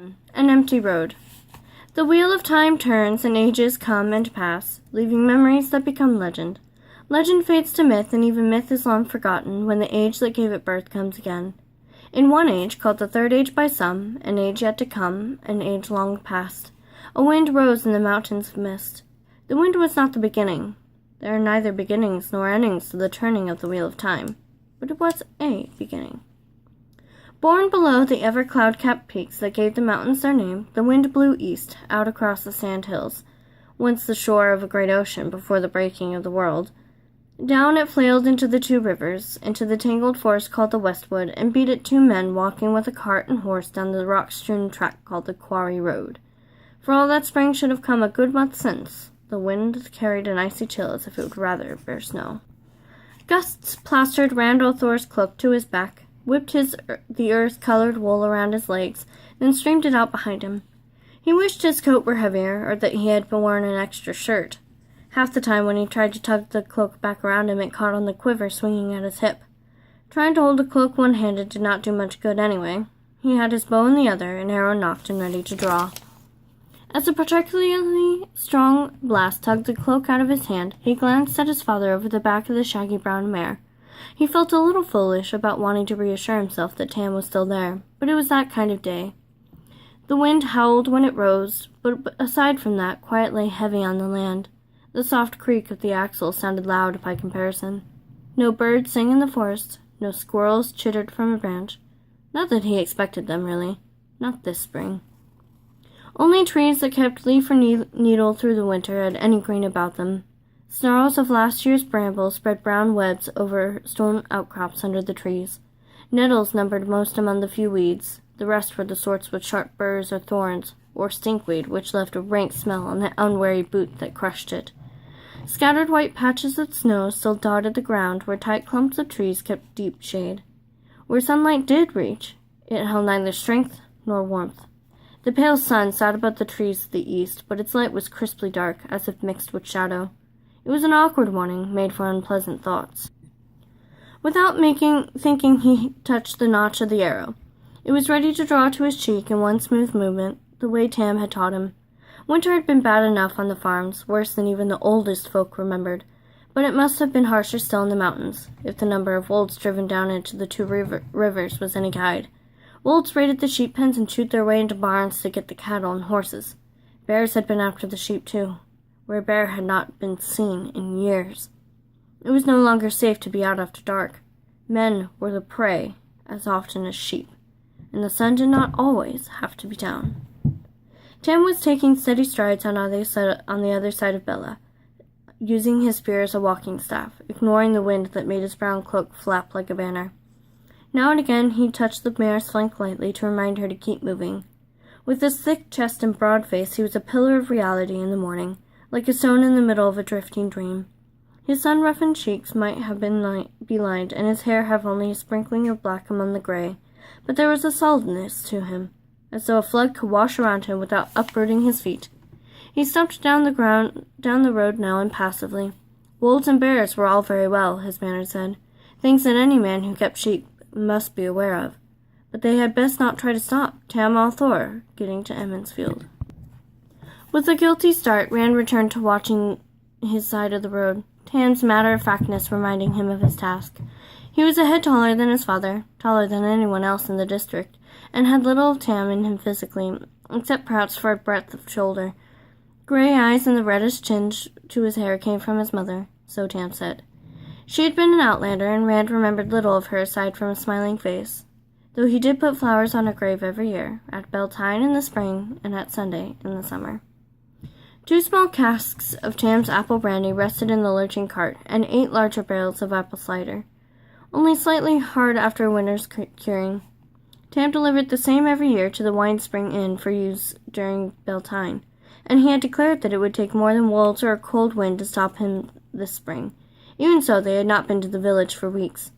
1. An empty road. The wheel of time turns, and ages come and pass, leaving memories that become legend. Legend fades to myth, and even myth is long forgotten when the age that gave it birth comes again. In one age, called the third age by some, an age yet to come, an age long past, a wind rose in the mountains of mist. The wind was not the beginning. There are neither beginnings nor endings to the turning of the wheel of time, but it was a beginning. Born below the ever cloud-capped peaks that gave the mountains their name, the wind blew east, out across the sand hills, once the shore of a great ocean before the breaking of the world. Down it flailed into the two rivers, into the tangled forest called the Westwood, and beat at two men walking with a cart and horse down the rock-strewn track called the Quarry Road. For all that spring should have come a good month since, the wind carried an icy chill as if it would rather bear snow. Gusts plastered Randall Thor's cloak to his back, whipped the earth-colored wool around his legs, then streamed it out behind him. He wished his coat were heavier, or that he had worn an extra shirt. Half the time when he tried to tug the cloak back around him, it caught on the quiver swinging at his hip. Trying to hold the cloak one-handed did not do much good anyway. He had his bow in the other, an arrow nocked and ready to draw. As a particularly strong blast tugged the cloak out of his hand, he glanced at his father over the back of the shaggy brown mare. He felt a little foolish about wanting to reassure himself that Tam was still there, but it was that kind of day. The wind howled when it rose, but aside from that, quiet lay heavy on the land. The soft creak of the axle sounded loud by comparison. No birds sang in the forest, no squirrels chittered from a branch. Not that he expected them, really. Not this spring. Only trees that kept leaf or needle through the winter had any green about them. Snarls of last year's brambles spread brown webs over stone outcrops under the trees. Nettles numbered most among the few weeds. The rest were the sorts with sharp burrs or thorns, or stinkweed, which left a rank smell on the unwary boot that crushed it. Scattered white patches of snow still dotted the ground where tight clumps of trees kept deep shade. Where sunlight did reach, it held neither strength nor warmth. The pale sun sat above the trees to the east, but its light was crisply dark, as if mixed with shadow. It was an awkward morning, made for unpleasant thoughts. Without thinking, he touched the notch of the arrow. It was ready to draw to his cheek in one smooth movement, the way Tam had taught him. Winter had been bad enough on the farms, worse than even the oldest folk remembered, but it must have been harsher still in the mountains, if the number of wolves driven down into the two rivers was any guide. Wolves raided the sheep pens and chewed their way into barns to get the cattle and horses. Bears had been after the sheep, too, where a bear had not been seen in years. It was no longer safe to be out after dark. Men were the prey as often as sheep, and the sun did not always have to be down. Tam was taking steady strides on the other side of Bella, using his spear as a walking staff, ignoring the wind that made his brown cloak flap like a banner. Now and again he touched the mare's flank lightly to remind her to keep moving. With his thick chest and broad face, he was a pillar of reality in the morning, like a stone in the middle of a drifting dream. His sun-roughened cheeks might have been belined, and his hair have only a sprinkling of black among the gray, but there was a solidness to him, as though a flood could wash around him without uprooting his feet. He stumped down the road now impassively. Wolves and bears were all very well, his manner said, things that any man who kept sheep must be aware of, but they had best not try to stop Tam Thor getting to Emond's field. With a guilty start, Rand returned to watching his side of the road, Tam's matter-of-factness reminding him of his task. He was a head taller than his father, taller than anyone else in the district, and had little of Tam in him physically, except perhaps for a breadth of shoulder. Gray eyes and the reddish tinge to his hair came from his mother, so Tam said. She had been an outlander, and Rand remembered little of her aside from a smiling face, though he did put flowers on her grave every year, at Beltane in the spring and at Sunday in the summer. 2 small casks of Tam's apple brandy rested in the lurching cart, and 8 larger barrels of apple cider, only slightly hard after a winter's curing. Tam delivered the same every year to the Wine Spring Inn for use during Beltane, and he had declared that it would take more than wolves or a cold wind to stop him this spring. Even so, they had not been to the village for weeks.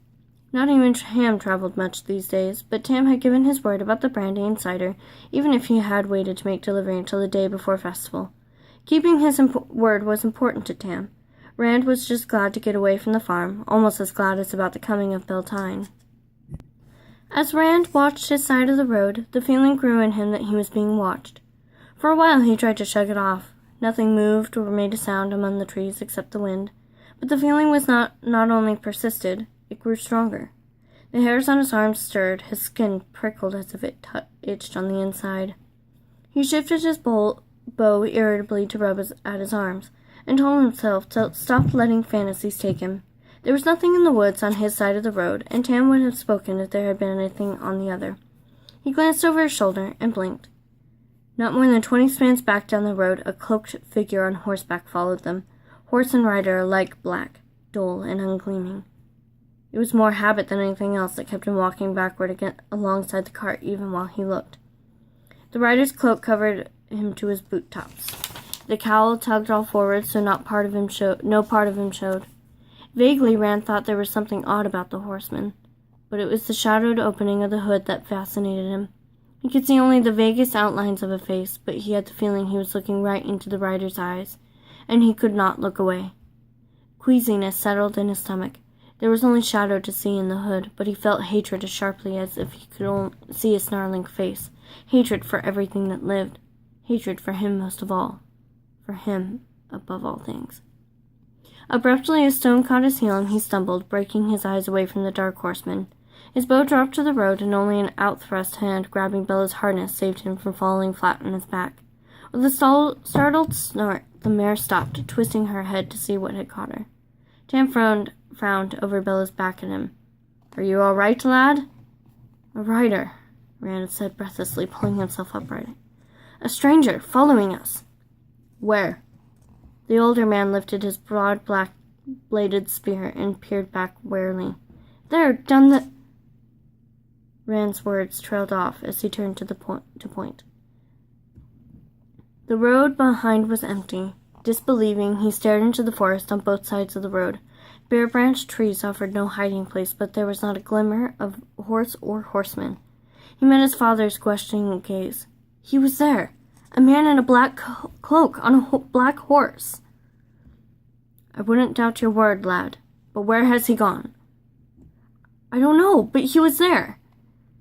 Not even Tam traveled much these days, but Tam had given his word about the brandy and cider, even if he had waited to make delivery until the day before festival. Keeping his word was important to Tam. Rand was just glad to get away from the farm, almost as glad as about the coming of Beltane. As Rand watched his side of the road, the feeling grew in him that he was being watched. For a while he tried to shrug it off. Nothing moved or made a sound among the trees except the wind, but the feeling was not only persisted, it grew stronger. The hairs on his arms stirred, his skin prickled as if it itched on the inside. He shifted his bow irritably to rub at his arms, and told himself to stop letting fantasies take him. There was nothing in the woods on his side of the road, and Tam would have spoken if there had been anything on the other. He glanced over his shoulder and blinked. Not more than 20 spans back down the road, a cloaked figure on horseback followed them, horse and rider alike black, dull, and ungleaming. It was more habit than anything else that kept him walking backward again alongside the cart even while he looked. The rider's cloak covered him to his boot tops. The cowl tugged all forward, so no part of him showed. Vaguely, Rand thought there was something odd about the horseman, but it was the shadowed opening of the hood that fascinated him. He could see only the vaguest outlines of a face, but he had the feeling he was looking right into the rider's eyes, and he could not look away. Queasiness settled in his stomach. There was only shadow to see in the hood, but he felt hatred as sharply as if he could see a snarling face. Hatred for everything that lived. Hatred for him most of all. For him above all things. Abruptly, a stone caught his heel and he stumbled, breaking his eyes away from the dark horseman. His bow dropped to the road, and only an outthrust hand grabbing Bella's harness saved him from falling flat on his back. With a startled snort, the mare stopped, twisting her head to see what had caught her. Tam frowned over Bella's back at him. "Are you all right, lad?" "A rider," Rand said breathlessly, pulling himself upright. "A stranger, following us." "Where?" The older man lifted his broad black-bladed spear and peered back warily. "There, down the—" Rand's words trailed off as he turned to point. The road behind was empty. Disbelieving, he stared into the forest on both sides of the road. Bare-branched trees offered no hiding place, but there was not a glimmer of horse or horseman. He met his father's questioning gaze. He was there, a man in a black cloak on a black horse. "I wouldn't doubt your word, lad, but where has he gone?" "I don't know, but he was there."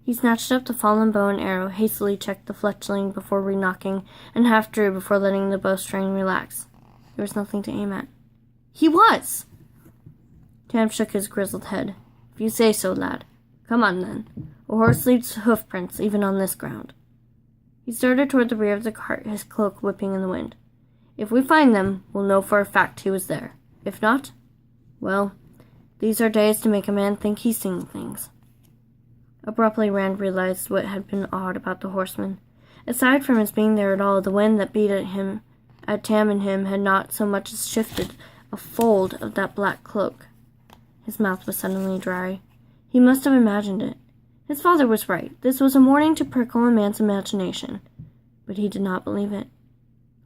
He snatched up the fallen bow and arrow, hastily checked the fletchling before re-knocking, and half drew before letting the bowstring relax. There was nothing to aim at. "He was!" Tam shook his grizzled head. "If you say so, lad. Come on, then. A horse leaves hoofprints even on this ground." He started toward the rear of the cart, his cloak whipping in the wind. "If we find them, we'll know for a fact he was there. If not, well, these are days to make a man think he's seen things." Abruptly, Rand realized what had been odd about the horseman. Aside from his being there at all, the wind that beat at Tam and him had not so much as shifted a fold of that black cloak. His mouth was suddenly dry. He must have imagined it. His father was right. This was a morning to prickle a man's imagination. But he did not believe it.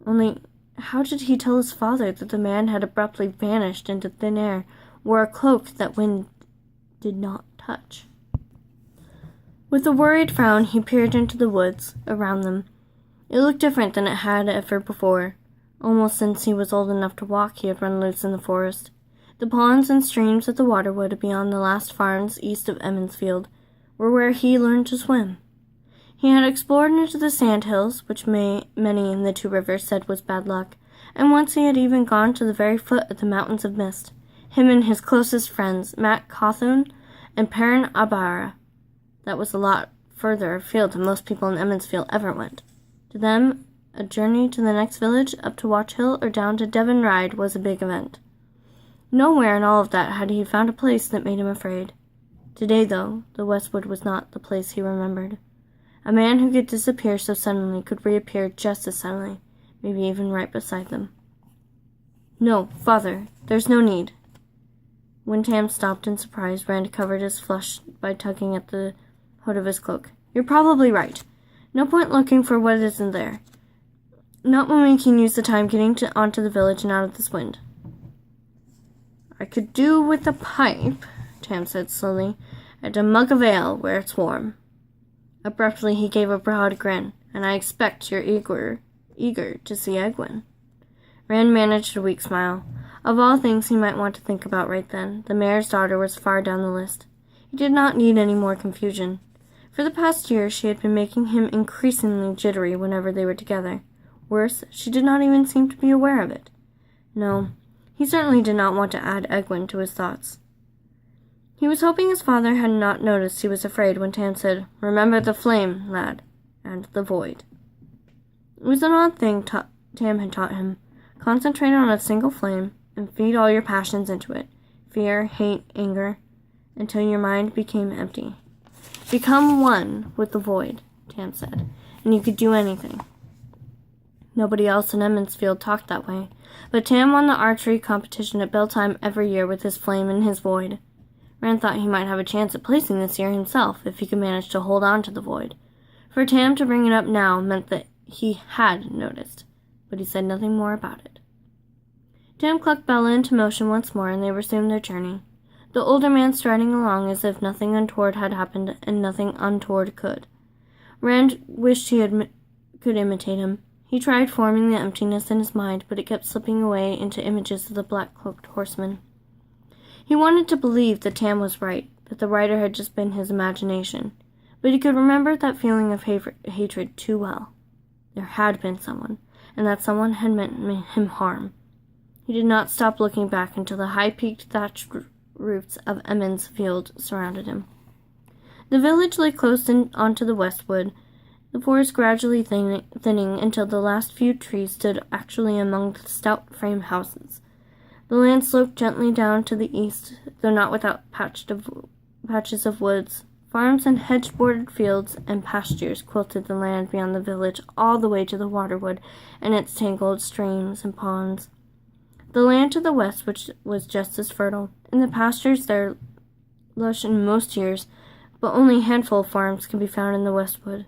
Only, how did he tell his father that the man had abruptly vanished into thin air, wore a cloak that wind did not touch? With a worried frown, he peered into the woods around them. It looked different than it had ever before. Almost since he was old enough to walk, he had run loose in the forest. The ponds and streams of the waterwood beyond the last farms east of Emond's field were where he learned to swim. He had explored into the sandhills, which many in the two rivers said was bad luck, and once he had even gone to the very foot of the mountains of mist, him and his closest friends, Matt Cawthon and Perrin Abara. That was a lot further afield than most people in Emondsfield ever went. To them, a journey to the next village, up to Watch Hill, or down to Devon Ride was a big event. Nowhere in all of that had he found a place that made him afraid. Today, though, the Westwood was not the place he remembered. A man who could disappear so suddenly could reappear just as suddenly, maybe even right beside them. "No, father, there's no need." When Tam stopped in surprise, Rand covered his flush by tugging at the hood of his cloak. "You're probably right. No point looking for what isn't there. Not when we can use the time getting onto the village and out of this wind." "I could do with a pipe," Tam said slowly, "and a mug of ale where it's warm." Abruptly he gave a broad grin. "And I expect you're eager to see Egwin." Rand managed a weak smile. Of all things he might want to think about right then, the mayor's daughter was far down the list. He did not need any more confusion. For the past year, she had been making him increasingly jittery whenever they were together. Worse, she did not even seem to be aware of it. No, he certainly did not want to add Egwene to his thoughts. He was hoping his father had not noticed he was afraid when Tam said, "Remember the flame, lad, and the void." It was an odd thing Tam had taught him. Concentrate on a single flame and feed all your passions into it, fear, hate, anger, until your mind became empty. Become one with the void, Tam said, and you could do anything. Nobody else in Emondfield talked that way, but Tam won the archery competition at Beltime every year with his flame and his void. Rand thought he might have a chance at placing this year himself if he could manage to hold on to the void. For Tam to bring it up now meant that he had noticed, but he said nothing more about it. Tam clucked Bella into motion once more, and they resumed their journey, the older man striding along as if nothing untoward had happened and nothing untoward could. Rand wished he could imitate him. He tried forming the emptiness in his mind, but it kept slipping away into images of the black-cloaked horseman. He wanted to believe that Tam was right, that the writer had just been his imagination, but he could remember that feeling of hatred too well. There had been someone, and that someone had meant him harm. He did not stop looking back until the high-peaked thatched roofs of Emond's field surrounded him. The village lay close onto the westwood, the forest gradually thinning until the last few trees stood actually among the stout frame houses. The land sloped gently down to the east, though not without patches of woods. Farms and hedge-bordered fields and pastures quilted the land beyond the village all the way to the waterwood and its tangled streams and ponds. The land to the west which was just as fertile, and the pastures there lush in most years, but only a handful of farms can be found in the westwood.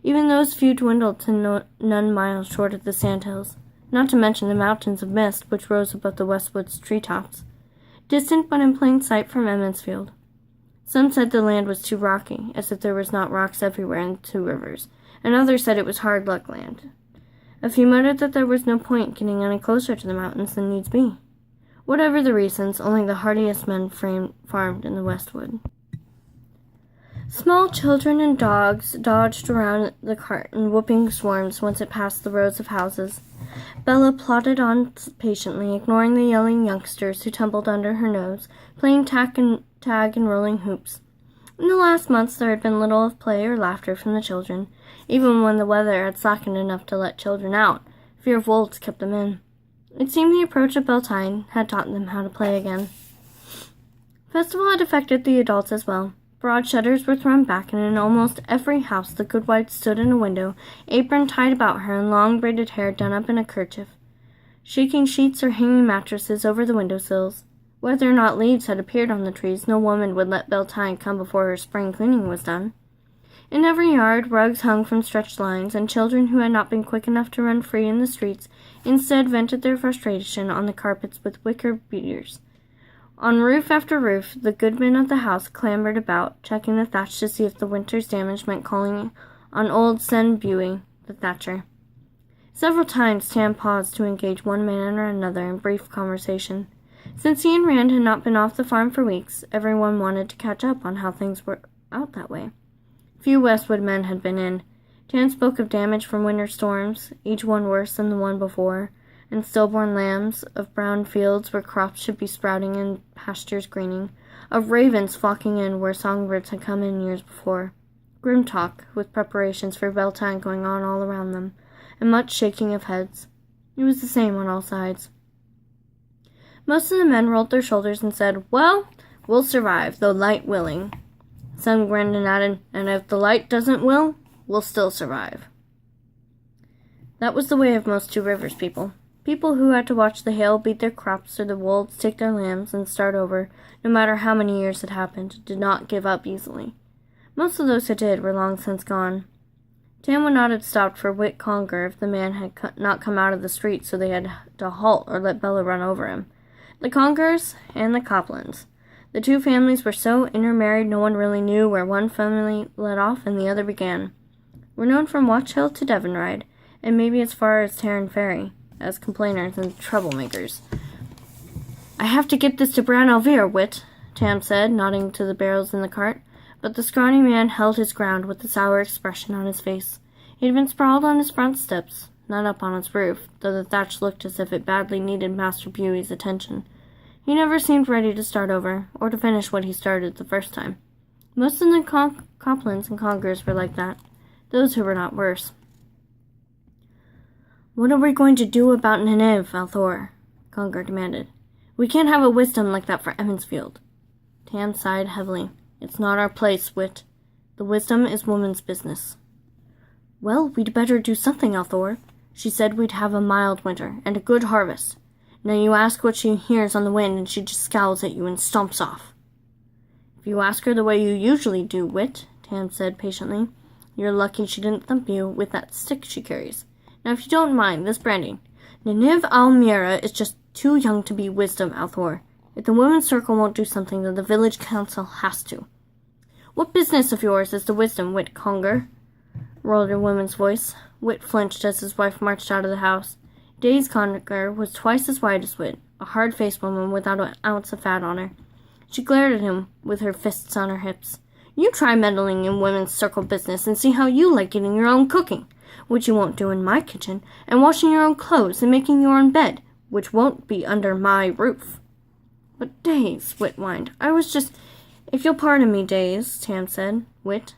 Even those few dwindled to none miles short of the sandhills, not to mention the mountains of mist which rose above the westwood's treetops, distant but in plain sight from Emondfield. Some said the land was too rocky, as if there was not rocks everywhere in the two rivers, and others said it was hard luck land. A few muttered that there was no point getting any closer to the mountains than needs be. Whatever the reasons, only the hardiest men farmed in the westwood. Small children and dogs dodged around the cart in whooping swarms once it passed the rows of houses. Bella plodded on patiently, ignoring the yelling youngsters who tumbled under her nose, playing tag and rolling hoops. In the last months there had been little of play or laughter from the children, even when the weather had slackened enough to let children out. Fear of wolves kept them in. It seemed the approach of Beltane had taught them how to play again. Festival had affected the adults as well. Broad shutters were thrown back, and in almost every house the goodwife stood in a window, apron tied about her and long braided hair done up in a kerchief, shaking sheets or hanging mattresses over the windowsills. Whether or not leaves had appeared on the trees, no woman would let Beltane come before her spring cleaning was done. In every yard, rugs hung from stretched lines, and children who had not been quick enough to run free in the streets instead vented their frustration on the carpets with wicker beaters. On roof after roof, the goodman of the house clambered about, checking the thatch to see if the winter's damage meant calling on old Sen Buey, the thatcher. Several times Tam paused to engage one man or another in brief conversation. Since he and Rand had not been off the farm for weeks, everyone wanted to catch up on how things were out that way. Few Westwood men had been in. Tam spoke of damage from winter storms, each one worse than the one before, and stillborn lambs, of brown fields where crops should be sprouting and pastures greening, of ravens flocking in where songbirds had come in years before. Grim talk, with preparations for Beltane going on all around them, and much shaking of heads. It was the same on all sides. Most of the men rolled their shoulders and said, "Well, we'll survive, though light willing." Some grinned and added, "And if the light doesn't will, we'll still survive." That was the way of most Two Rivers people. People who had to watch the hail beat their crops or the wolves take their lambs and start over, no matter how many years had happened, did not give up easily. Most of those who did were long since gone. Tam would not have stopped for Whit Conger if the man had not come out of the street so they had to halt or let Bella run over him. The Congers and the Coplans. The two families were so intermarried no one really knew where one family let off and the other began. Were known from Watch Hill to Devonride, and maybe as far as Tarrant Ferry, as complainers and troublemakers. "I have to get this to Bran Alvir, Whit," Tam said, nodding to the barrels in the cart. but the scrawny man held his ground with a sour expression on his face. He had been sprawled on his front steps, not up on its roof, though the thatch looked as if it badly needed Master Bewey's attention. He never seemed ready to start over, or to finish what he started the first time. Most of the Coplans and Congers were like that, those who were not worse. "What are we going to do about Nineveh, Althor?" Conger demanded. "We can't have a wisdom like that for Emmonsfield." Tam sighed heavily. "It's not our place, Wit. The wisdom is woman's business." "Well, we'd better do something, Althor. She said we'd have a mild winter, and a good harvest. Now you ask what she hears on the wind, and she just scowls at you and stomps off." "If you ask her the way you usually do, Wit," Tam said patiently, "you're lucky she didn't thump you with that stick she carries. Now if you don't mind, this branding. Nineveh Almira is just too young to be wisdom, Althor. If the women's circle won't do something, then the village council has to." "What business of yours is the wisdom, Wit Conger?" roared a woman's voice. Wit flinched as his wife marched out of the house. Daisy Conger was twice as wide as Wit, a hard-faced woman without an ounce of fat on her. She glared at him with her fists on her hips. "You try meddling in women's circle business and see how you like eating your own cooking, which you won't do in my kitchen, and washing your own clothes and making your own bed, which won't be under my roof." "But Daisy," Wit whined, "I was just—" "If you'll pardon me, Daisy," Tam said. "Wit,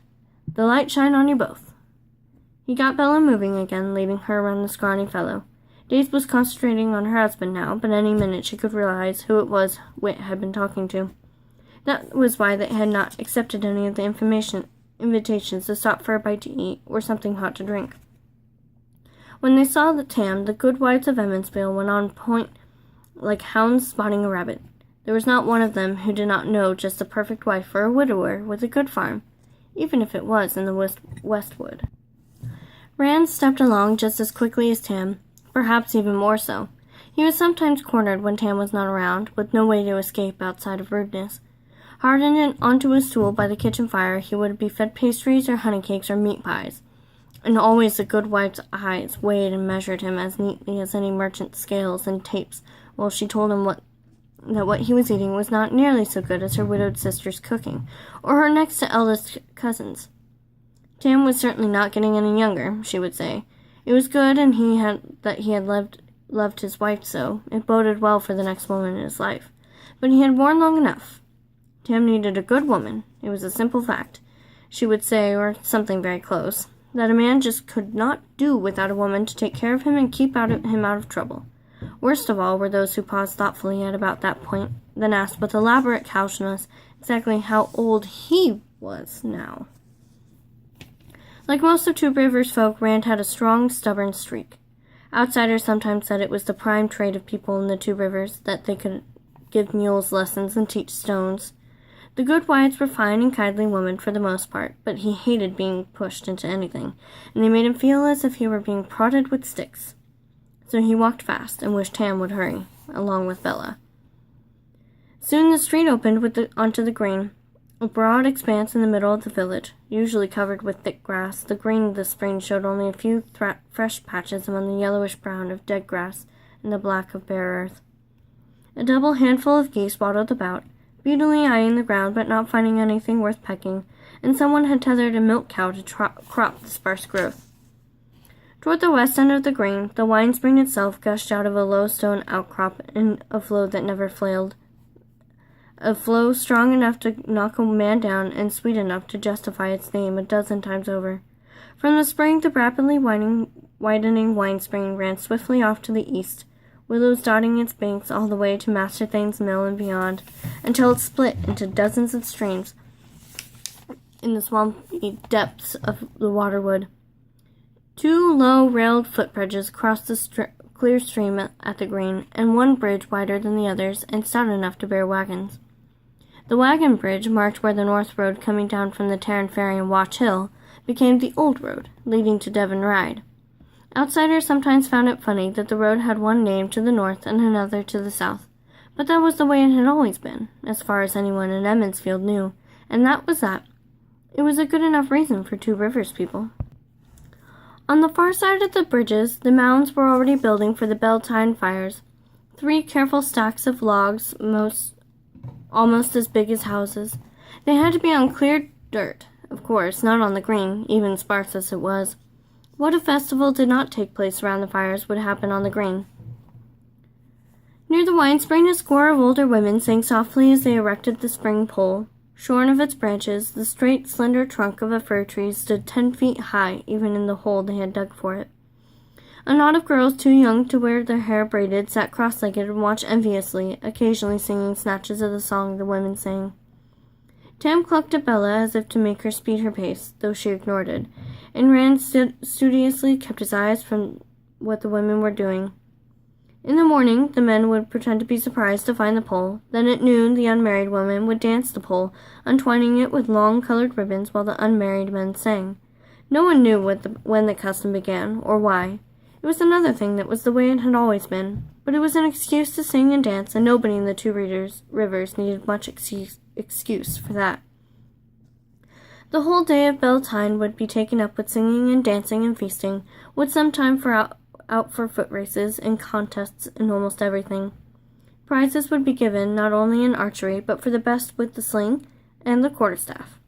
the light shine on you both." He got Bella moving again, leading her around the scrawny fellow. Daisy was concentrating on her husband now, but any minute she could realize who it was Wit had been talking to. That was why they had not accepted any of the invitations to stop for a bite to eat or something hot to drink. When they saw the Tam, the good wives of Emmonsfield went on point like hounds spotting a rabbit. There was not one of them who did not know just the perfect wife for a widower with a good farm, even if it was in the Westwood. Rand stepped along just as quickly as Tam, perhaps even more so. He was sometimes cornered when Tam was not around, with no way to escape outside of rudeness. Hardened onto a stool by the kitchen fire, he would be fed pastries or honey cakes or meat pies. And always the good wife's eyes weighed and measured him as neatly as any merchant's scales and tapes, while she told him that what he was eating was not nearly so good as her widowed sister's cooking, or her next to eldest cousin's. Tam was certainly not getting any younger, she would say. It was good, and he had loved his wife so. It boded well for the next woman in his life. But he had worn long enough. Tam needed a good woman. It was a simple fact, she would say, or something very close, that a man just could not do without a woman to take care of him and keep him out of trouble. Worst of all were those who paused thoughtfully at about that point, then asked with elaborate callousness exactly how old he was now. Like most of Two Rivers folk, Rand had a strong, stubborn streak. Outsiders sometimes said it was the prime trait of people in the Two Rivers that they could give mules lessons and teach stones. The good wives were fine and kindly women for the most part, but he hated being pushed into anything, and they made him feel as if he were being prodded with sticks. So he walked fast and wished Tam would hurry, along with Bella. Soon the street opened onto the green, a broad expanse in the middle of the village, usually covered with thick grass. The green this spring showed only a few fresh patches among the yellowish-brown of dead grass and the black of bare earth. A double handful of geese waddled about, greedily eyeing the ground but not finding anything worth pecking, and someone had tethered a milk cow to crop the sparse growth. Toward the west end of the green, the wine spring itself gushed out of a low stone outcrop in a flow that never flailed. A flow strong enough to knock a man down and sweet enough to justify its name a dozen times over. From the spring, the rapidly widening wine spring ran swiftly off to the east, willows dotting its banks all the way to Master Thane's mill and beyond, until it split into dozens of streams in the swampy depths of the waterwood. Two low railed footbridges crossed the clear stream at the green, and one bridge wider than the others and stout enough to bear wagons. The wagon bridge marked where the north road coming down from the Terran Ferry and Watch Hill became the old road, leading to Devon Ride. Outsiders sometimes found it funny that the road had one name to the north and another to the south, but that was the way it had always been, as far as anyone in Emmonsfield knew, and that was that. It was a good enough reason for Two Rivers people. On the far side of the bridges, the mounds were already building for the Beltane fires. 3 careful stacks of logs, almost as big as houses. They had to be on cleared Dirt, of course, not on the green, even sparse as it was. What if festival did not take place around the fires would happen on the green? Near the wine spring, a score of older women sang softly as they erected the spring pole. Shorn of its branches, the straight, slender trunk of a fir tree stood 10 feet high, even in the hole they had dug for it. A knot of girls too young to wear their hair braided sat cross-legged and watched enviously, occasionally singing snatches of the song the women sang. Tam clucked at Bella as if to make her speed her pace, though she ignored it, and Rand studiously kept his eyes from what the women were doing. In the morning, the men would pretend to be surprised to find the pole. Then at noon, the unmarried women would dance the pole, untwining it with long colored ribbons while the unmarried men sang. No one knew when the custom began, or why. It was another thing that was the way it had always been, but it was an excuse to sing and dance, and nobody in the two rivers needed much excuse for that. The whole day of Beltane would be taken up with singing and dancing and feasting, with some time out for foot races and contests in almost everything. Prizes would be given not only in archery, but for the best with the sling and the quarterstaff.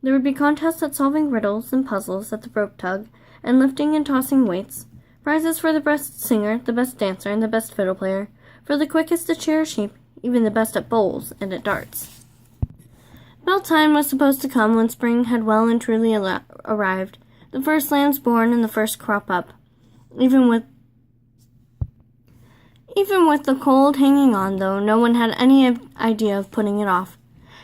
There would be contests at solving riddles and puzzles at the rope tug, and lifting and tossing weights. Prizes for the best singer, the best dancer, and the best fiddle player, for the quickest to shear a sheep, even the best at bowls and at darts. Beltane was supposed to come when spring had well and truly arrived, the first lambs born and the first crop up. Even with the cold hanging on, though, no one had any idea of putting it off.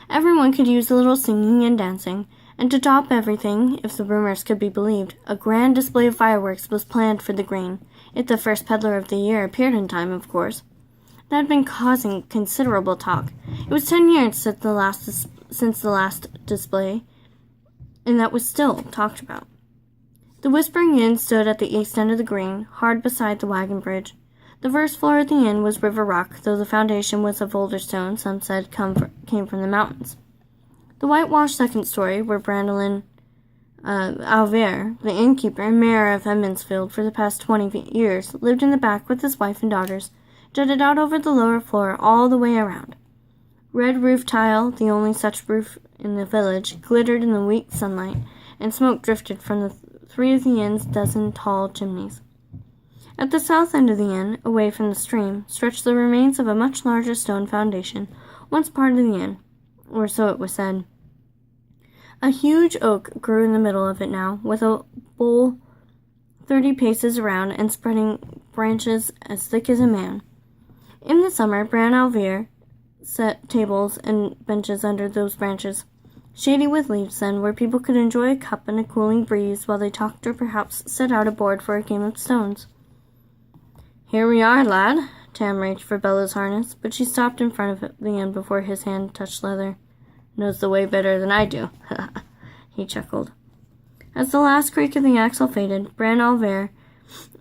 Everyone could use a little singing and dancing, and to top everything, if the rumors could be believed, a grand display of fireworks was planned for the green, if the first peddler of the year appeared in time, of course. That had been causing considerable talk. It was 10 years since the last display, and that was still talked about. The Whispering Inn stood at the east end of the green, hard beside the wagon bridge. The first floor of the inn was river rock, though the foundation was of older stone some said came from the mountains. The whitewashed second story, where Brandolin Alver, the innkeeper and mayor of Emonsfield for the past 20 years, lived in the back with his wife and daughters, jutted out over the lower floor all the way around. Red roof tile, the only such roof in the village, glittered in the weak sunlight, and smoke drifted from the 3 of the inn's dozen tall chimneys. At the south end of the inn, away from the stream, stretched the remains of a much larger stone foundation, once part of the inn, or so it was said. A huge oak grew in the middle of it now, with a bole 30 paces around and spreading branches as thick as a man. In the summer, Bran Alvier set tables and benches under those branches, shady with leaves then, where people could enjoy a cup and a cooling breeze while they talked or perhaps set out a board for a game of stones. "Here we are, lad." Tam reached for Bella's harness, but she stopped in front of the inn before his hand touched leather. "Knows the way better than I do." He chuckled. As the last creak of the axle faded, Bran Alver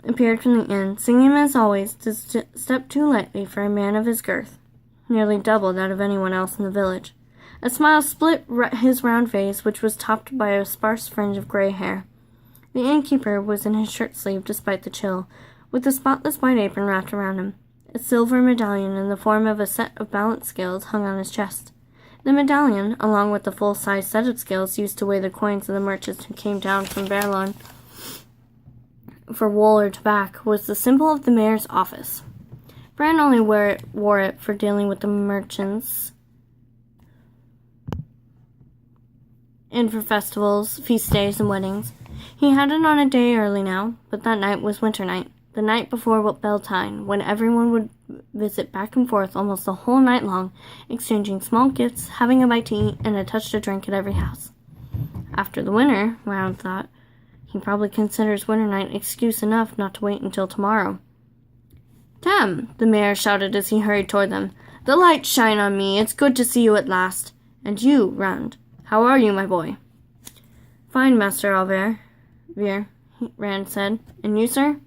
appeared from the inn, singing as always, to step too lightly for a man of his girth, nearly double that of anyone else in the village. A smile split his round face, which was topped by a sparse fringe of gray hair. The innkeeper was in his shirt-sleeve despite the chill, with a spotless white apron wrapped around him. A silver medallion in the form of a set of balance scales hung on his chest. The medallion, along with the full-size set of scales used to weigh the coins of the merchants who came down from Berlon for wool or tobacco, was the symbol of the mayor's office. Bran only wore it for dealing with the merchants and for festivals, feast days, and weddings. He had it on a day early now, but that night was winter night, the night before Beltane, when everyone would visit back and forth almost the whole night long, exchanging small gifts, having a bite to eat, and a touch to drink at every house. After the winter, Round thought, he probably considers winter night excuse enough not to wait until tomorrow. "Tam!" the mayor shouted as he hurried toward them. "The lights shine on me. It's good to see you at last. And you, Round. How are you, my boy?" "Fine, Master Alver," Rand said. "And you, sir?"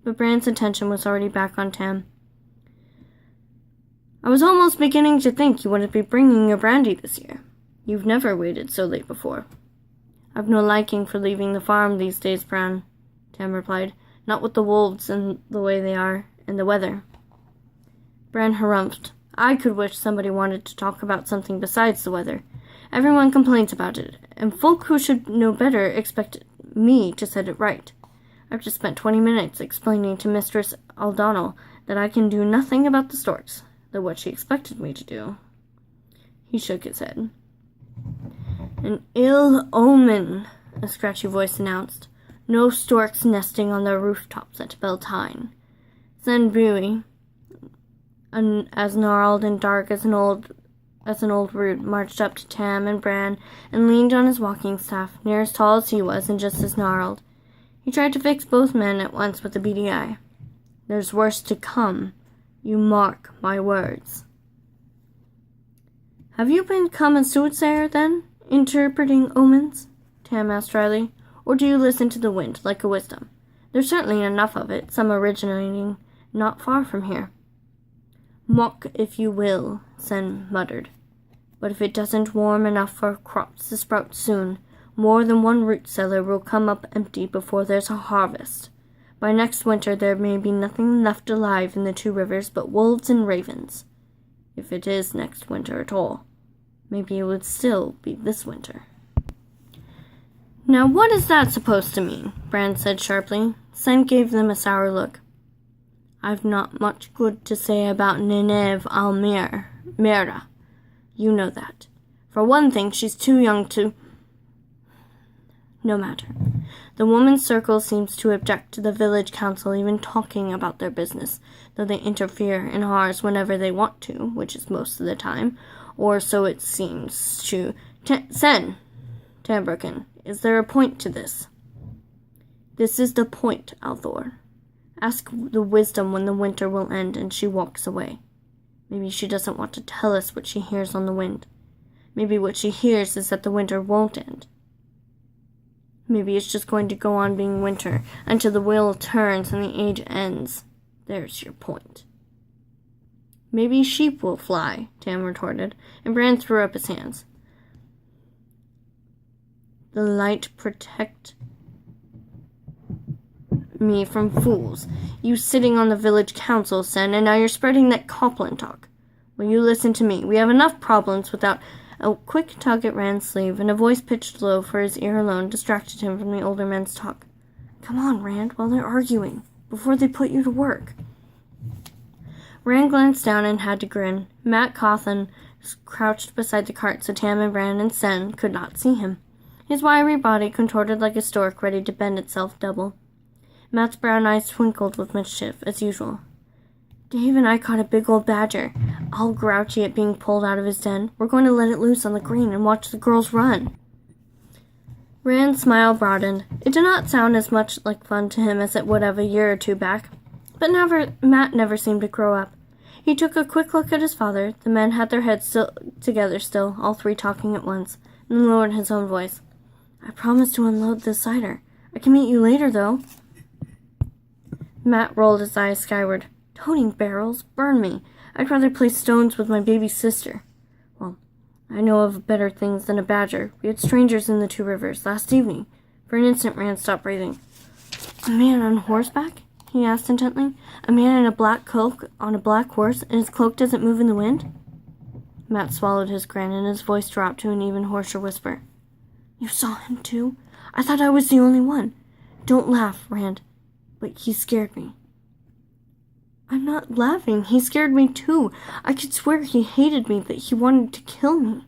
But Bran's attention was already back on Tam. "I was almost beginning to think you wouldn't be bringing your brandy this year. You've never waited so late before." "I've no liking for leaving the farm these days, Bran," Tam replied. "Not with the wolves and the way they are, and the weather." Bran harumphed. "I could wish somebody wanted to talk about something besides the weather. Everyone complains about it, and folk who should know better expect me to set it right. I've just spent 20 minutes explaining to Mistress O'Donnell that I can do nothing about the storks, though what she expected me to do. He shook his head. An ill omen, a scratchy voice announced. No storks nesting on their rooftops at Beltane. Then Buoy, as gnarled and dark as an old root, marched up to Tam and Bran and leaned on his walking staff, near as tall as he was and just as gnarled. He tried to fix both men at once with a beady eye. There's worse to come. You mark my words. Have you become a soothsayer, then, interpreting omens? Tam asked dryly. Or do you listen to the wind, like a wisdom? There's certainly enough of it, some originating not far from here. Mock if you will, Sen muttered. But if it doesn't warm enough for crops to sprout soon, more than one root cellar will come up empty before there's a harvest. By next winter there may be nothing left alive in the two rivers but wolves and ravens. If it is next winter at all. Maybe it would still be this winter. Now what is that supposed to mean? Bran said sharply. Sen gave them a sour look. I've not much good to say about Nineveh Almira. You know that. For one thing, she's too young to... No matter. The woman's circle seems to object to the village council even talking about their business, though they interfere in ours whenever they want to, which is most of the time, or so it seems to... Sen! Tam broke in. Is there a point to this? This is the point, Althor. Ask the wisdom when the winter will end and she walks away. Maybe she doesn't want to tell us what she hears on the wind. Maybe what she hears is that the winter won't end. Maybe it's just going to go on being winter until the wheel turns and the age ends. There's your point. Maybe sheep will fly, Tam retorted, and Bran threw up his hands. The light protect me from fools. You sitting on the village council, Sen, and now you're spreading that Copland talk. Will you listen to me? We have enough problems without... A quick tug at Rand's sleeve, and a voice pitched low for his ear alone distracted him from the older men's talk. Come on, Rand, while they're arguing, before they put you to work. Rand glanced down and had to grin. Matt Cawthon crouched beside the cart so Tam and Bran and Sen could not see him. His wiry body contorted like a stork ready to bend itself double. Matt's brown eyes twinkled with mischief, as usual. Dave and I caught a big old badger, all grouchy at being pulled out of his den. We're going to let it loose on the green and watch the girls run. Rand's smile broadened. It did not sound as much like fun to him as it would have a year or two back. But Matt never seemed to grow up. He took a quick look at his father. The men had their heads together still, all three talking at once, and then lowered his own voice. I promised to unload this cider. I can meet you later, though. Matt rolled his eyes skyward. Toting barrels? Burn me. I'd rather play stones with my baby sister. Well, I know of better things than a badger. We had strangers in the two rivers last evening. For an instant, Rand stopped breathing. A man on horseback? He asked intently. A man in a black cloak on a black horse, and his cloak doesn't move in the wind? Matt swallowed his grin, and his voice dropped to an even harsher whisper. You saw him, too? I thought I was the only one. Don't laugh, Rand. But he scared me. I'm not laughing. He scared me, too. I could swear he hated me, that he wanted to kill me.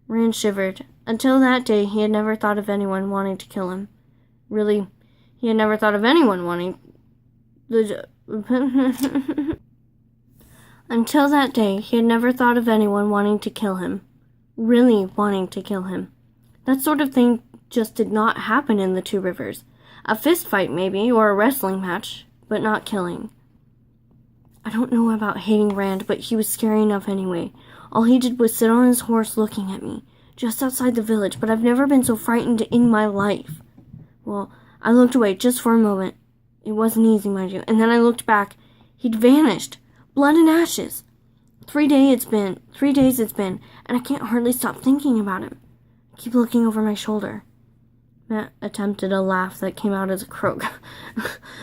Rand shivered. Until that day, he had never thought of anyone wanting to kill him. Really, he had never thought of anyone wanting... Until that day, he had never thought of anyone wanting to kill him. Really wanting to kill him. That sort of thing just did not happen in the Two Rivers. A fist fight, maybe, or a wrestling match, but not killing. I don't know about hating Rand, but he was scary enough anyway. All he did was sit on his horse looking at me, just outside the village, but I've never been so frightened in my life. Well, I looked away just for a moment. It wasn't easy, mind you, and then I looked back. He'd vanished. Blood and ashes. 3 days it's been, and I can't hardly stop thinking about him. I keep looking over my shoulder. Matt attempted a laugh that came out as a croak.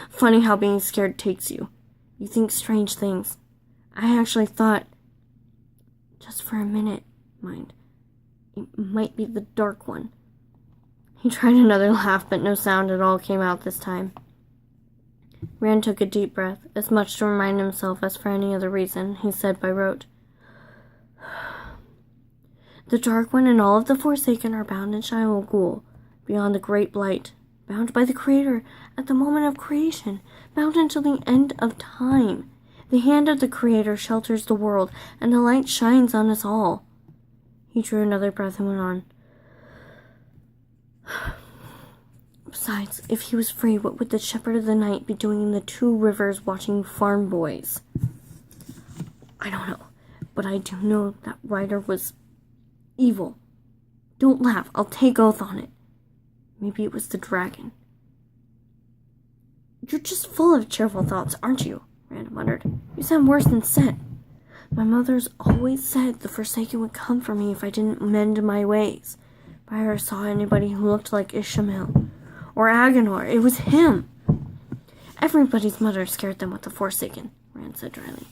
Funny how being scared takes you. You think strange things. I actually thought, just for a minute, mind, It might be the dark one. He tried another laugh, but no sound at all came out this time. Rand took a deep breath, as much to remind himself as for any other reason. He said by rote, "The Dark One and all of the Forsaken are bound in Shaiol Ghul, beyond the Great Blight, bound by the Creator at the moment of creation, bound until the end of time. The hand of the Creator shelters the world, and the light shines on us all." He drew another breath and went on. "Besides, if he was free, what would the Shepherd of the Night be doing in the Two Rivers watching farm boys? I don't know, but I do know that Ryder was evil. Don't laugh, I'll take oath on it. Maybe it was the dragon." "You're just full of cheerful thoughts, aren't you?" Rand muttered. "You sound worse than Set. My mother's always said the Forsaken would come for me if I didn't mend my ways. If I ever saw anybody who looked like Ishmael or Agenor, it was him." "Everybody's mother scared them with the Forsaken," Rand said dryly.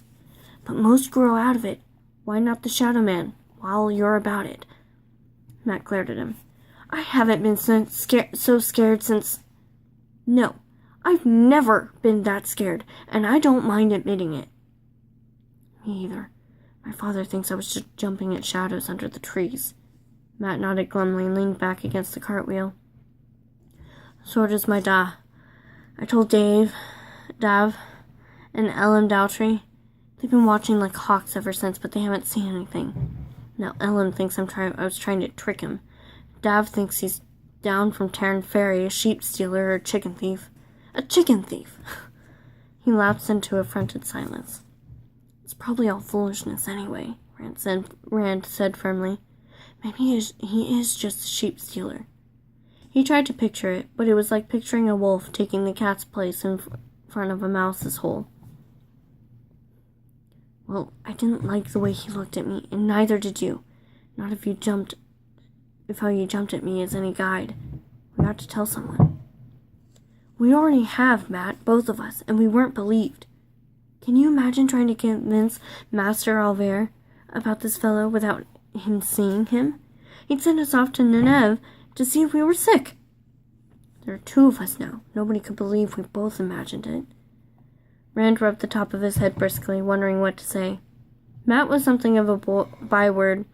"But most grow out of it. Why not the Shadow Man, while you're about it?" Matt glared at him. "I haven't been so scared since... No, I've never been that scared, and I don't mind admitting it." "Me either. My father thinks I was just jumping at shadows under the trees." Matt nodded glumly and leaned back against the cartwheel. "So does my da. I told Dav, and Ellen Dowtry. They've been watching like hawks ever since, but they haven't seen anything. Now Ellen thinks I was trying to trick him. Dav thinks he's down from Tarrant Ferry, a sheep stealer or a chicken thief. A chicken thief!" He lapsed into affronted silence. "It's probably all foolishness anyway," Rand said firmly. "Maybe he is just a sheep stealer." He tried to picture it, but it was like picturing a wolf taking the cat's place in front of a mouse's hole. "Well, I didn't like the way he looked at me, and neither did you. Not if how you jumped at me is any guide. We ought to tell someone." "We already have, Matt, both of us, and we weren't believed. Can you imagine trying to convince Master Alver about this fellow without him seeing him? He'd send us off to Nineveh to see if we were sick. There are two of us now. Nobody could believe we both imagined it." Rand rubbed the top of his head briskly, wondering what to say. Matt was something of a byword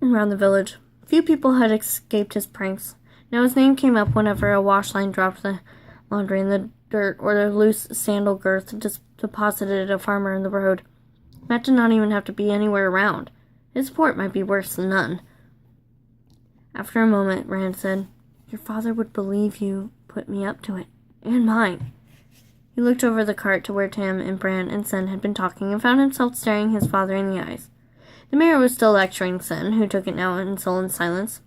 around the village. Few people had escaped his pranks. Now his name came up whenever a wash line dropped the laundry in the dirt or the loose sandal girth deposited a farmer in the road. Matt did not even have to be anywhere around. His support might be worse than none. After a moment, Rand said, "Your father would believe you put me up to it, and mine." He looked over the cart to where Tam and Bran and Sen had been talking and found himself staring his father in the eyes. The mayor was still lecturing Sen, who took it now in sullen silence.